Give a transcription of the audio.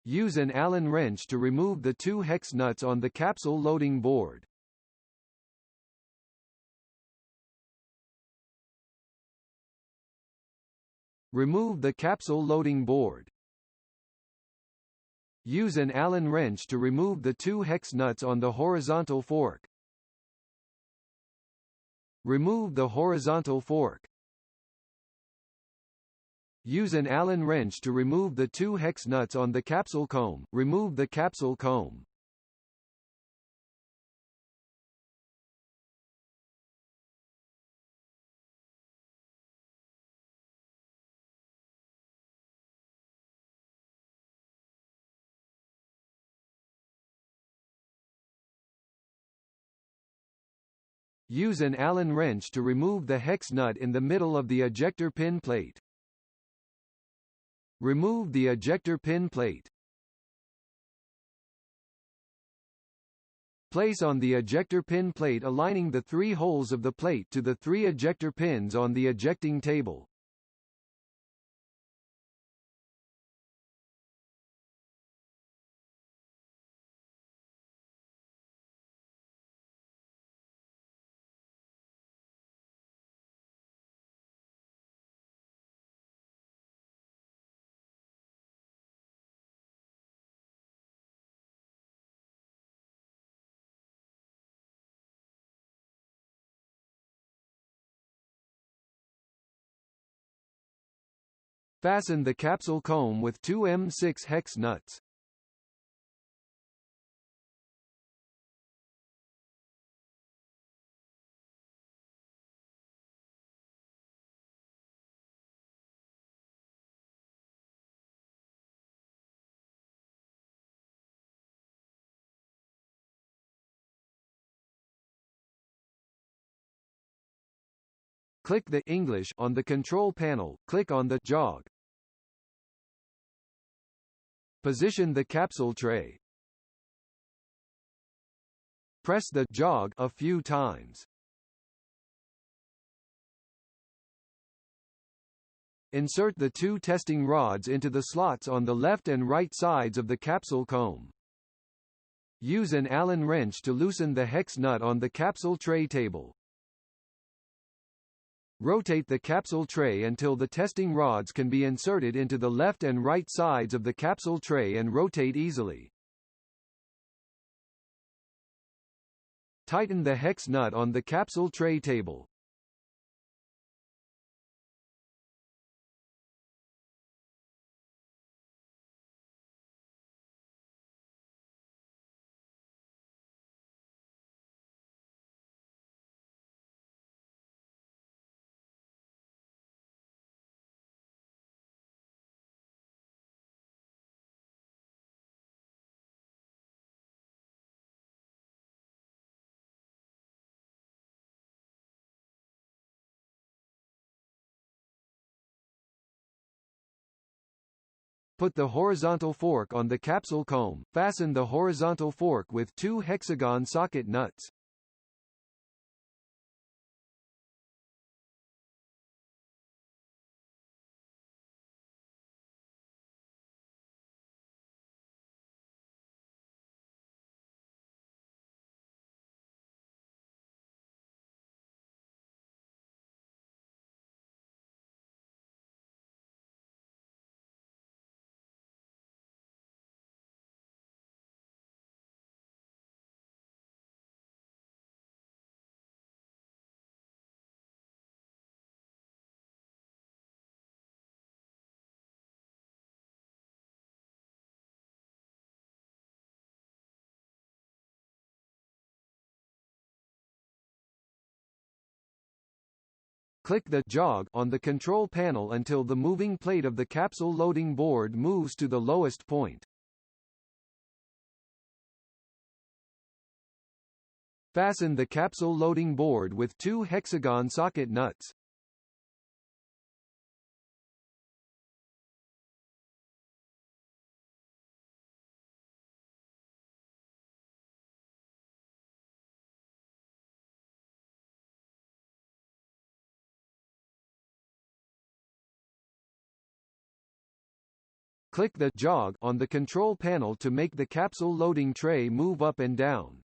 Use an Allen wrench to remove the 2 hex nuts on the capsule loading board. Remove the capsule loading board. Use an Allen wrench to remove the 2 hex nuts on the horizontal fork. Remove the horizontal fork. Use an Allen wrench to remove the 2 hex nuts on the capsule comb. Remove the capsule comb. Use an Allen wrench to remove the hex nut in the middle of the ejector pin plate. Remove the ejector pin plate. Place on the ejector pin plate aligning the 3 holes of the plate to the 3 ejector pins on the ejecting table. Fasten the capsule comb with 2 M6 hex nuts. Click the English on the control panel. Click on the jog. Position the capsule tray. Press the jog a few times. Insert the 2 testing rods into the slots on the left and right sides of the capsule comb. Use an Allen wrench to loosen the hex nut on the capsule tray table. Rotate the capsule tray until the testing rods can be inserted into the left and right sides of the capsule tray and rotate easily. Tighten the hex nut on the capsule tray table. Put the horizontal fork on the capsule comb. Fasten the horizontal fork with 2 hexagon socket nuts. Click the jog on the control panel until the moving plate of the capsule loading board moves to the lowest point. Fasten the capsule loading board with 2 hexagon socket nuts. Click the jog on the control panel to make the capsule loading tray move up and down.